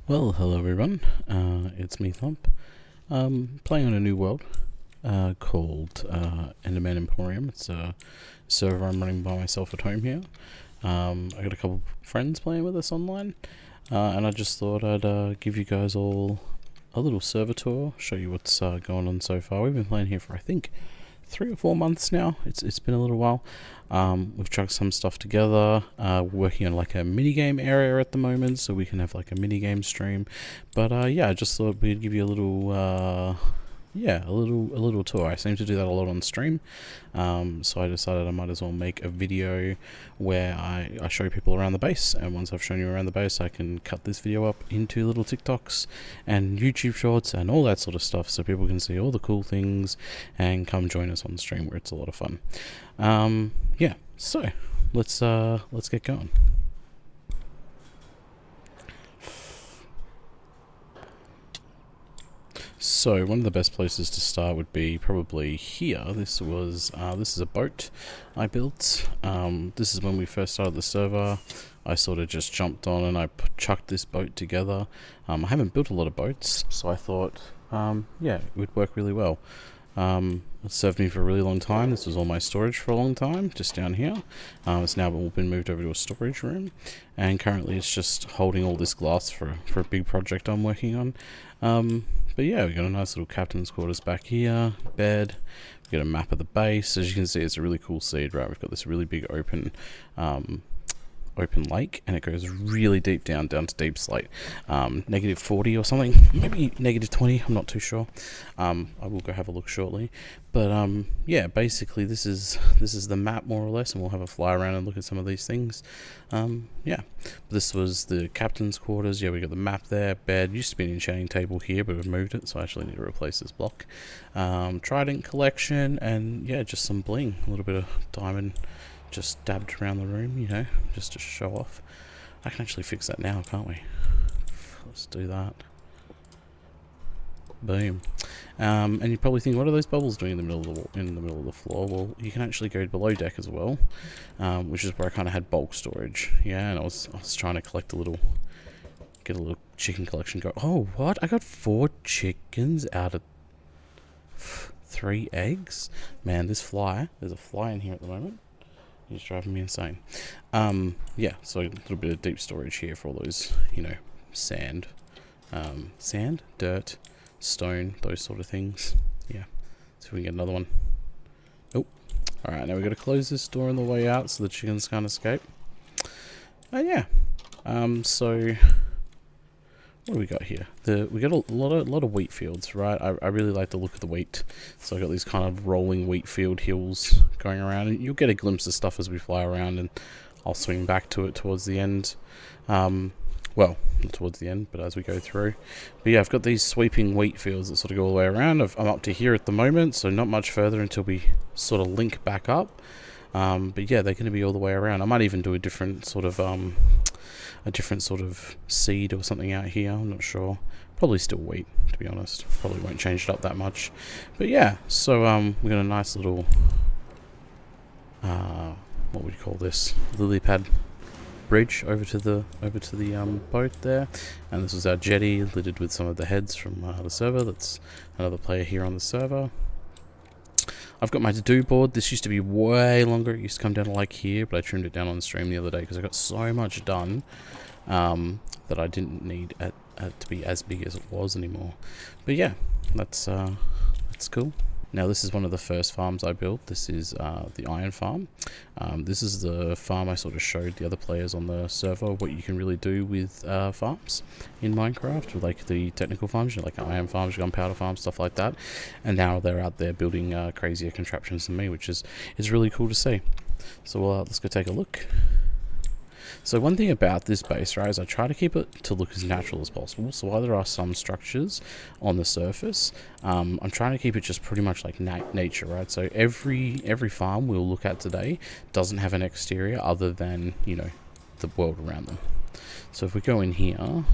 Well, hello everyone. It's me, Thump. Playing on a new world called Enderman Emporium. It's a server I'm running by myself at home here. I got a couple friends playing with us online, and I just thought I'd give you guys all a little server tour, show you what's going on so far. We've been playing here for I think 3 or 4 months now. It's been a little while. We've chucked some stuff together. Working on like a mini game area at the moment, so we can have like a mini game stream. But yeah, I just thought we'd give you a little a little tour. I seem to do that a lot on stream, so I decided I might as well make a video where I show people around the base, and once I've shown you around the base, I can cut this video up into little TikToks and YouTube shorts and all that sort of stuff, so people can see all the cool things and come join us on stream where it's a lot of fun. Yeah, so let's get going. So one of the best places to start would be probably here. This is a boat I built. This is when we first started the server. I sort of just jumped on and I chucked this boat together. I haven't built a lot of boats, so I thought, yeah, it would work really well. It served me for a really long time. This was all my storage for a long time, just down here. It's now all been moved over to a storage room, and currently it's just holding all this glass for a big project I'm working on. But yeah, we've got a nice little captain's quarters back here, bed. We've got a map of the base. As you can see, it's a really cool seed, right? We've got this really big open lake, and it goes really deep down to deep slate, -40 or something, maybe -20, I'm not too sure. I will go have a look shortly, but yeah, basically this is the map more or less, and we'll have a fly around and look at some of these things. Yeah, this was the captain's quarters. Yeah, we got the map there, bed. Used to be an enchanting table here, but we've moved it, so I actually need to replace this block. Trident collection, and yeah, just some bling, a little bit of diamond just dabbed around the room, you know, just to show off. I can actually fix that now, can't we? Let's do that. Boom. And you probably think, what are those bubbles doing in the middle of the floor? Well, you can actually go below deck as well, which is where I kind of had bulk storage. Yeah, and I was trying to collect get a little chicken collection go. Oh, what? I got 4 chickens out of 3 eggs. Man, there's a fly in here at the moment. He's driving me insane. Yeah, so a little bit of deep storage here for all those, you know, sand, dirt, stone, those sort of things. Yeah, so we can get another one. Oh, alright, now we've got to close this door on the way out so the chickens can't escape. Yeah, so what do we got here? We got a lot of wheat fields, right? I really like the look of the wheat. So I got these kind of rolling wheat field hills going around, and you'll get a glimpse of stuff as we fly around, and I'll swing back to it towards the end. Well, not towards the end, but as we go through. But yeah, I've got these sweeping wheat fields that sort of go all the way around. I'm up to here at the moment, so not much further until we sort of link back up. But yeah, they're going to be all the way around. I might even do a different sort of seed or something out here. I'm not sure. Probably still wheat, to be honest. Probably won't change it up that much. But yeah, so we got a nice little what would you call this? Lily pad bridge over to the boat there, and this is our jetty littered with some of the heads from the server. That's another player here on the server. I've got my to-do board. This used to be way longer. It used to come down to like here, but I trimmed it down on stream the other day because I got so much done that I didn't need it to be as big as it was anymore. But yeah, that's cool. Now this is one of the first farms I built. This is the iron farm. This is the farm I sort of showed the other players on the server what you can really do with farms in Minecraft, like the technical farms, you know, like iron farms, gunpowder farms, stuff like that. And now they're out there building crazier contraptions than me, which is really cool to see. So let's go take a look. So one thing about this base, right, is I try to keep it to look as natural as possible. So while there are some structures on the surface, I'm trying to keep it just pretty much like nature, right? So every farm we'll look at today doesn't have an exterior other than, you know, the world around them. So if we go in here,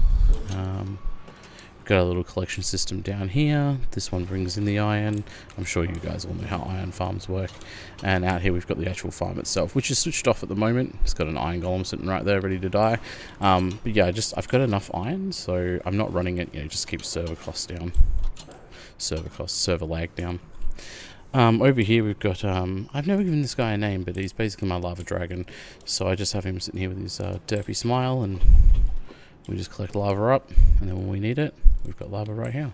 we've Got a little collection system down here. This one brings in the iron. I'm sure you guys all know how iron farms work. And out here we've got the actual farm itself, which is switched off at the moment. It's got an iron golem sitting right there ready to die. But yeah, I've got enough iron, so I'm not running it, just keep server costs down. Server lag down. Over here we've got, I've never given this guy a name, but he's basically my lava dragon. So I just have him sitting here with his derpy smile, and we just collect lava up, and then when we need it, we've got lava right here.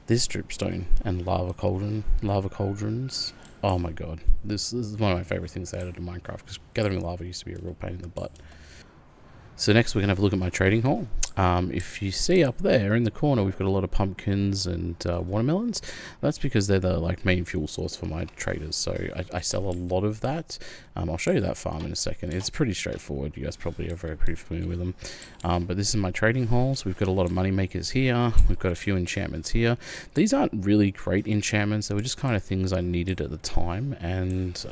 This dripstone and lava cauldrons. Oh my god, this is one of my favorite things they added to Minecraft, because gathering lava used to be a real pain in the butt. So next we're going to have a look at my trading hall. If you see up there in the corner, we've got a lot of pumpkins and watermelons. That's because they're the main fuel source for my traders. So I sell a lot of that. I'll show you that farm in a second. It's pretty straightforward. You guys probably are pretty familiar with them. But this is my trading hall. So we've got a lot of money makers here. We've got a few enchantments here. These aren't really great enchantments. They were just kind of things I needed at the time. And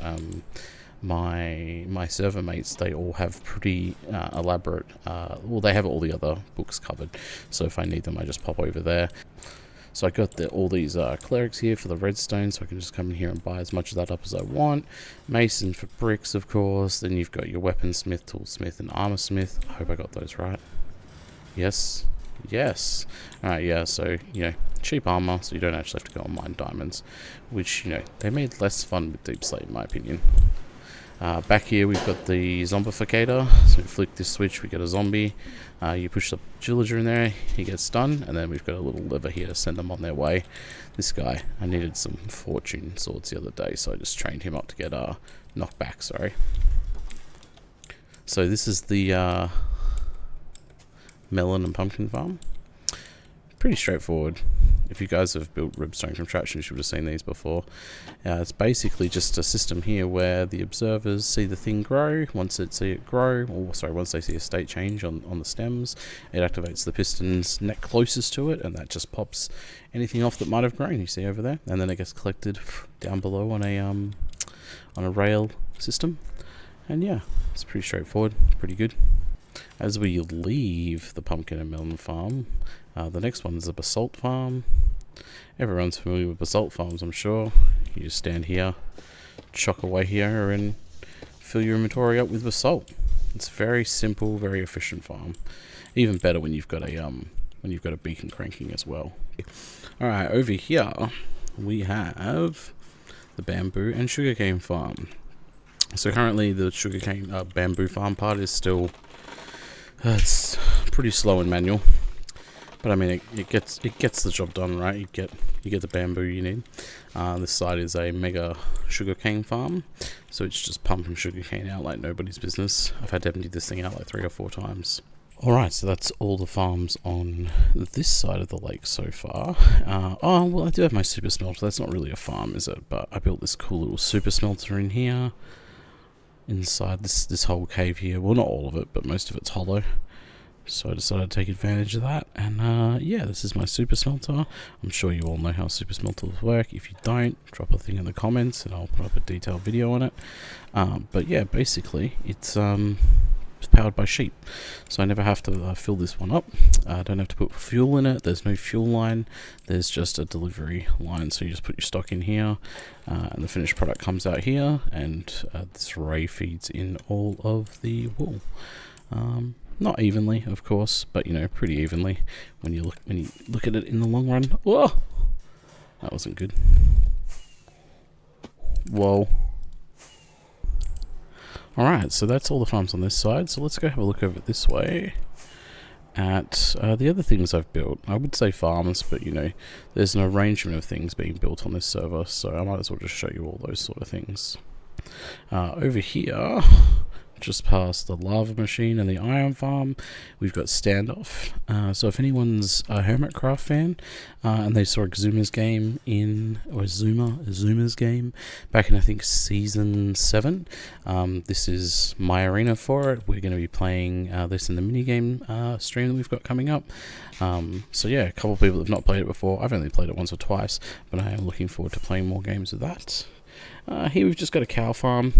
my server mates, they all have pretty elaborate, well, they have all the other books covered, so if I need them I just pop over there. So I got all these clerics here for the redstone, so I can just come in here and buy as much of that up as I want. Mason for bricks, of course. Then you've got your weaponsmith, toolsmith, and armorsmith. I hope I got those right. Yes. Alright, yeah, so cheap armor, so you don't actually have to go and mine diamonds, which they made less fun with Deep Slate in my opinion. Back here we've got the zombificator, so we flick this switch, we get a zombie. You push the villager in there, he gets stunned, and then we've got a little lever here to send them on their way. This guy, I needed some fortune swords the other day, so I just trained him up to get knocked back, sorry. So this is the melon and pumpkin farm. Pretty straightforward. If you guys have built Ribstone Contraption, you should have seen these before. It's basically just a system here where the observers see the thing grow. Once they see a state change on the stems, it activates the piston's neck closest to it, and that just pops anything off that might have grown, you see over there. And then it gets collected down below on a rail system. And yeah, it's pretty straightforward, pretty good. As we leave the pumpkin and melon farm, the next one is a basalt farm. Everyone's familiar with basalt farms, I'm sure. You just stand here, chock away here, and fill your inventory up with basalt. It's a very simple, very efficient farm. Even better when you've got a beacon cranking as well. Alright, over here we have the bamboo and sugarcane farm. So currently the sugarcane bamboo farm part is still it's pretty slow and manual, but I mean it gets the job done, right? You get the bamboo you need. This side is a mega sugarcane farm, so it's just pumping sugarcane out like nobody's business. I've had to empty this thing out like 3 or 4 times. Alright, so that's all the farms on this side of the lake so far. Oh, well, I do have my super smelter. That's not really a farm, is it? But I built this cool little super smelter in here. Inside this whole cave here. Well, not all of it, but most of it's hollow. So I decided to take advantage of that. And yeah, this is my super smelter. I'm sure you all know how super smelters work. If you don't, drop a thing in the comments and I'll put up a detailed video on it. But yeah, basically it's powered by sheep, so I never have to fill this one up. I don't have to put fuel in it. There's no fuel line, there's just a delivery line, so you just put your stock in here, and the finished product comes out here, and this ray feeds in all of the wool. Not evenly, of course, but pretty evenly when you look at it in the long run. Whoa, that wasn't good. Whoa. Alright, so that's all the farms on this side, so let's go have a look over this way at the other things I've built. I would say farms, but there's an arrangement of things being built on this server, so I might as well just show you all those sort of things. Over here, just past the lava machine and the iron farm, we've got Standoff. So if anyone's a Hermitcraft fan, and they saw Xuma's game Xuma's game back in I think season 7, this is my arena for it. We're going to be playing this in the minigame stream that we've got coming up. So yeah, a couple of people have not played it before. I've only played it once or twice, but I am looking forward to playing more games of that. Here we've just got a cow farm.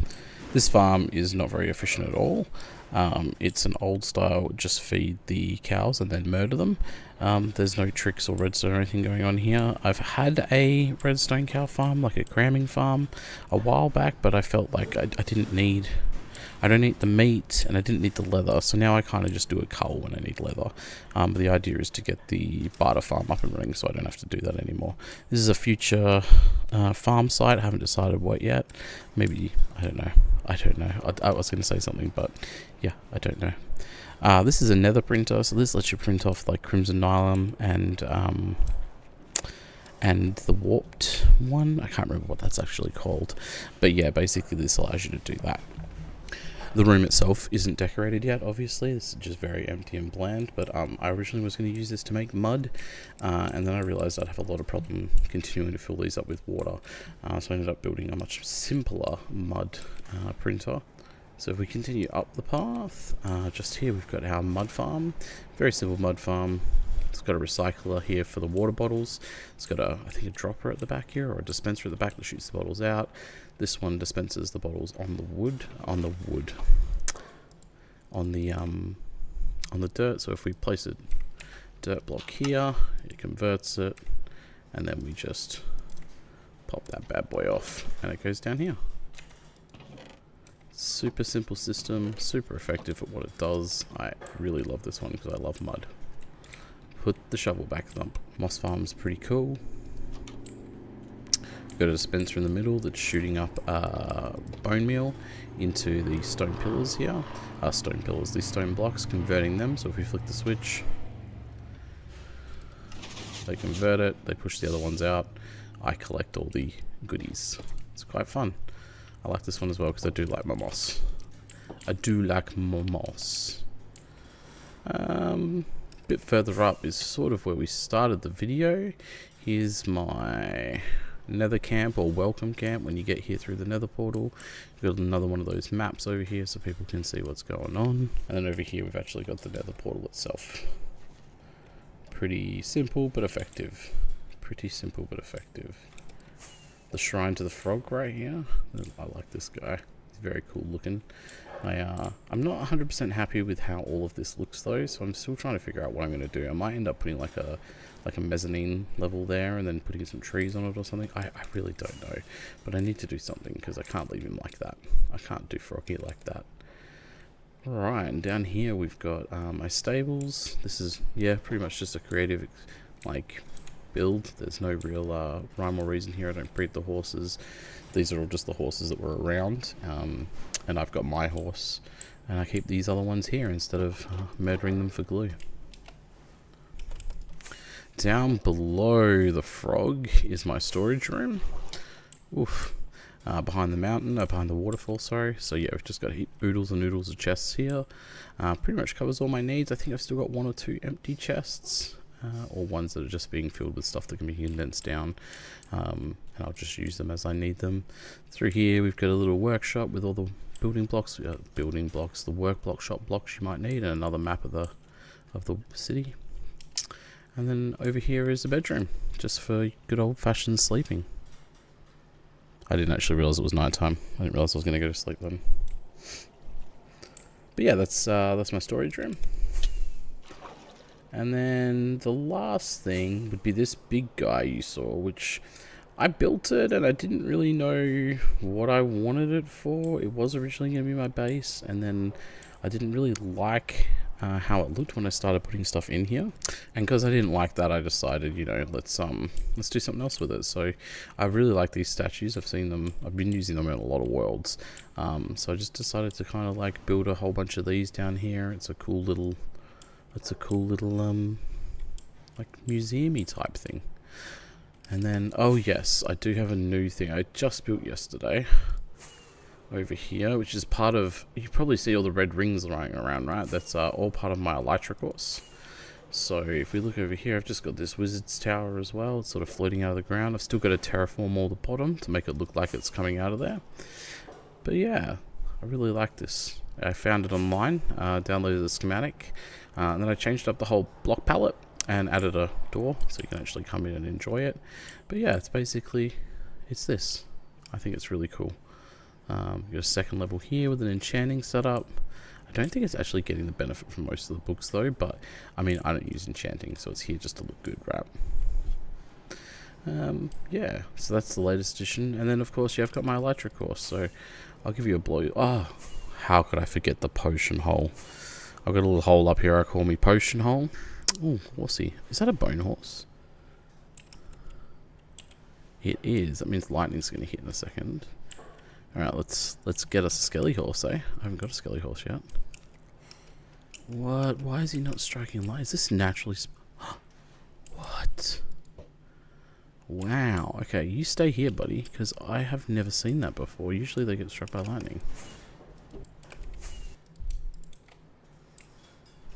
This farm is not very efficient at all. It's an old style, just feed the cows and then murder them. There's no tricks or redstone or anything going on here. I've had a redstone cow farm, like a cramming farm, a while back, but I felt like I don't need the meat and I didn't need the leather, so now I kind of just do a cull when I need leather. But the idea is to get the barter farm up and running so I don't have to do that anymore. This is a future farm site. I haven't decided what yet. Maybe, I don't know. I was going to say something, but yeah, I don't know. This is a nether printer, so this lets you print off like Crimson Nylon and the warped one. I can't remember what that's actually called, but yeah, basically this allows you to do that. The room itself isn't decorated yet, obviously. This is just very empty and bland, but I originally was going to use this to make mud, and then I realized I'd have a lot of problem continuing to fill these up with water, so I ended up building a much simpler mud printer. So if we continue up the path, just here we've got our mud farm. Very simple mud farm. It's got a recycler here for the water bottles. It's got I think a dropper at the back here, or a dispenser at the back that shoots the bottles out. This one dispenses the bottles on the dirt. So if we place a dirt block here, it converts it, and then we just pop that bad boy off, and it goes down here. Super simple system, super effective at what it does. I really love this one because I love mud. Put the shovel back up. Moss farm's pretty cool. Got a dispenser in the middle that's shooting up bone meal into the stone pillars here. These stone blocks, converting them. So if we flick the switch, they convert it, they push the other ones out. I collect all the goodies. It's quite fun. I like this one as well because I do like my moss. Bit further up is sort of where we started the video. Here's my nether camp, or welcome camp, when you get here through the nether portal. We've got another one of those maps over here so people can see what's going on. And then over here we've actually got the nether portal itself. Pretty simple but effective. The shrine to the frog right here. I like this guy. He's very cool looking. I'm not 100% happy with how all of this looks though, so I'm still trying to figure out what I'm going to do. I might end up putting like a mezzanine level there and then putting some trees on it or something. I really don't know, but I need to do something because I can't leave him like that. I can't do Froggy like that. Alright, and down here we've got my stables. This is, yeah, pretty much just a creative like build. There's no real rhyme or reason here. I don't breed the horses. These are all just the horses that were around, and I've got my horse, and I keep these other ones here instead of murdering them for glue. Down below the frog is my storage room. Oof. Behind the mountain, behind the waterfall, sorry. So yeah, we've just got oodles and noodles of chests here. Pretty much covers all my needs. I think I've still got 1 or 2 empty chests. Or ones that are just being filled with stuff that can be condensed down, and I'll just use them as I need them. Through here we've got a little workshop with all the building blocks, the work block shop blocks you might need, and another map of the city. And then over here is the bedroom, just for good old-fashioned sleeping. I didn't actually realize it was nighttime. I didn't realize I was going to go to sleep then. But yeah, that's my storage room. And then the last thing would be this big guy you saw, which I built it and I didn't really know what I wanted it for. It was originally going to be my base, and then I didn't really like how it looked when I started putting stuff in here. And because I didn't like that, I decided, you know, let's do something else with it. So I really like these statues. I've seen them. I've been using them in a lot of worlds. So I just decided to kind of like build a whole bunch of these down here. It's a cool little like museum-y type thing. And then, oh yes, I do have a new thing I just built yesterday over here, which is part of, you probably see all the red rings lying around, right? That's all part of my Elytra course. So if we look over here, I've just got this wizard's tower as well. It's sort of floating out of the ground. I've still got to terraform all the bottom to make it look like it's coming out of there. But yeah, I really like this. I found it online, downloaded the schematic, and then I changed up the whole block palette and added a door so you can actually come in and enjoy it. But yeah, it's basically, it's this. I think it's really cool. You've got a second level here with an enchanting setup. I don't think it's actually getting the benefit from most of the books though, but I mean, I don't use enchanting, so it's here just to look good, right? Yeah, so that's the latest edition. And then of course you have got my Elytra course, so I'll give you a blow. Oh, how could I forget the potion hole? I've got a little hole up here I call me potion hole. Oh, horsey. Is that a bone horse? It is. That means lightning's going to hit in a second. Alright, let's get us a skelly horse, eh? I haven't got a skelly horse yet. What? Why is he not striking light? Is this naturally... What? Wow. Okay, you stay here, buddy, because I have never seen that before. Usually they get struck by lightning.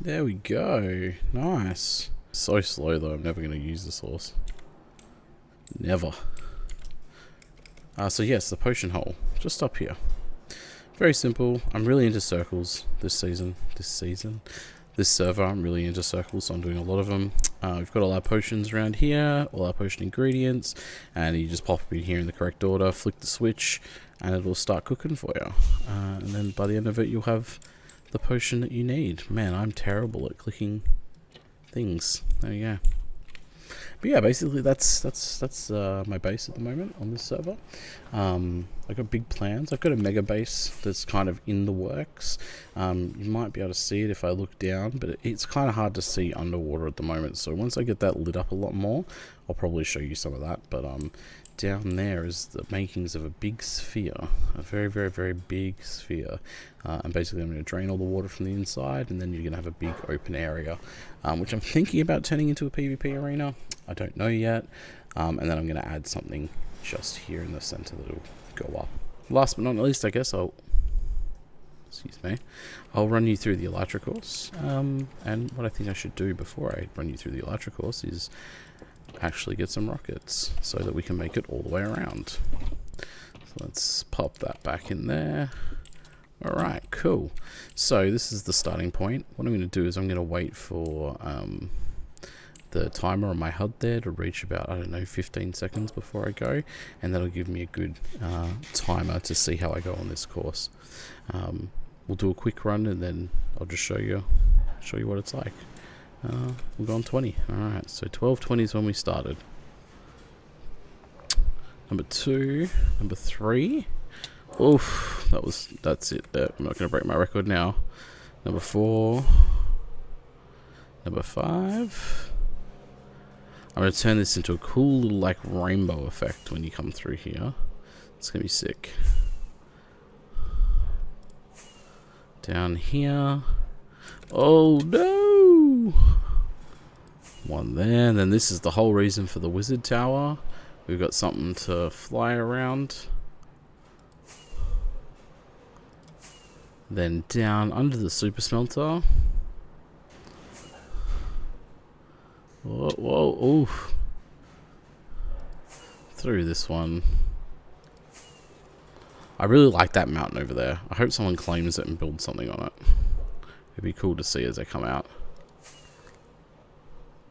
There we go. Nice. So slow, though. I'm never going to use this horse. Never. So yes, the potion hole. Just up here. Very simple. I'm really into circles this season. This server, I'm really into circles, so I'm doing a lot of them. We've got all our potions around here, all our potion ingredients, and you just pop them in here in the correct order, flick the switch, and it'll start cooking for you. And then by the end of it, you'll have the potion that you need. Man, I'm terrible at clicking things. There you go. But yeah, basically that's my base at the moment on this server. I've got big plans. I've got a mega base that's kind of in the works. You might be able to see it if I look down, but it's kind of hard to see underwater at the moment. So once I get that lit up a lot more, I'll probably show you some of that. But down there is the makings of a big sphere, a very, very, very big sphere. And basically I'm going to drain all the water from the inside, and then you're going to have a big open area, which I'm thinking about turning into a PvP arena. I don't know yet. And then I'm going to add something just here in the center that'll go up. Last but not least, I guess I'll run you through the Elytra course. And what I think I should do before I run you through the Elytra course is actually get some rockets so that we can make it all the way around. So let's pop that back in there. Alright, cool. So this is the starting point. What I'm going to do is I'm going to wait for the timer on my HUD there to reach about, I don't know, 15 seconds before I go, and that'll give me a good timer to see how I go on this course. We'll do a quick run and then I'll just show you what it's like. We'll go on 20. Alright, so 12:20 is when we started. Number 2, number 3. Oof, that's it there. I'm not going to break my record now. Number 4. Number 5. I'm going to turn this into a cool little like rainbow effect when you come through here. It's going to be sick. Down here. Oh no! One there, and then this is the whole reason for the wizard tower. We've got something to fly around. Then down under the super smelter. Whoa, whoa, oof. Through this one. I really like that mountain over there. I hope someone claims it and builds something on it. It'd be cool to see as they come out.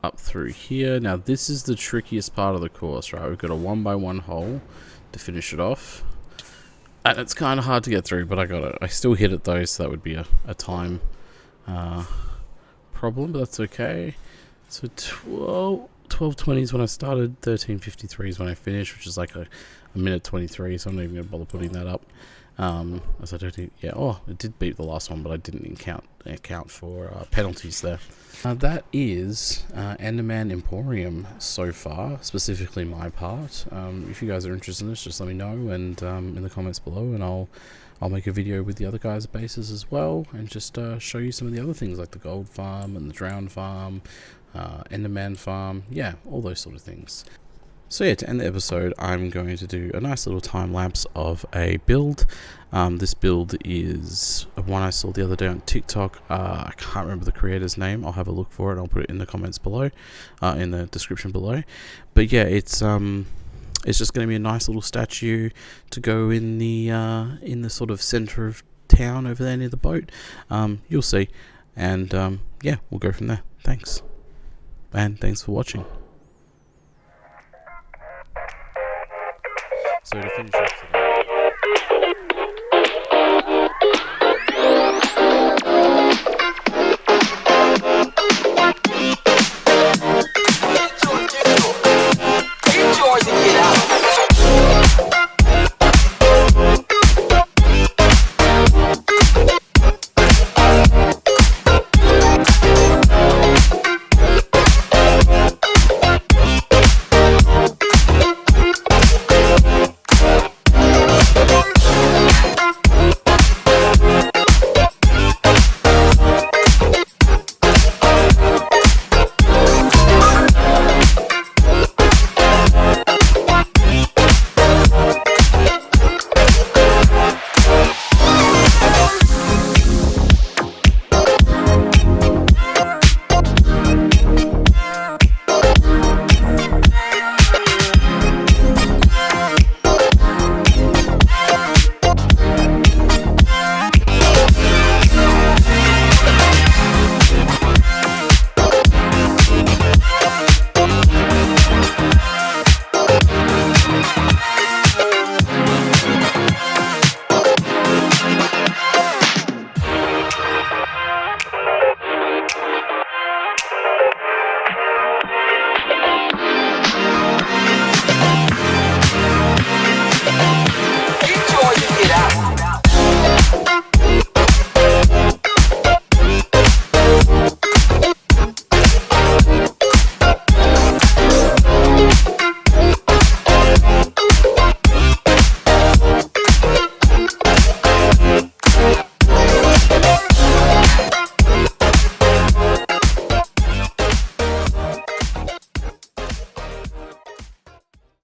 Up through here. Now this is the trickiest part of the course, right? We've got a 1x1 hole to finish it off. And it's kind of hard to get through, but I got it. I still hit it though, so that would be a time problem, but that's okay. So 12:20 is when I started, 13:53 is when I finished, which is like a minute 23, so I'm not even going to bother putting that up. As I don't think, yeah, oh, it did beat the last one, but I didn't account for penalties there. That is Enderman Emporium so far, specifically my part. If you guys are interested in this, just let me know, and in the comments below, and I'll make a video with the other guys' bases as well, and just show you some of the other things like the gold farm and the drowned farm, Enderman farm, yeah, all those sort of things. So yeah, to end the episode, I'm going to do a nice little time lapse of a build. This build is one I saw the other day on TikTok. I can't remember the creator's name. I'll have a look for it. I'll put it in the comments below, in the description below. But yeah, it's just going to be a nice little statue to go in the sort of center of town over there near the boat. You'll see, and yeah, we'll go from there. Thanks, and thanks for watching. So to finish off today. Bye.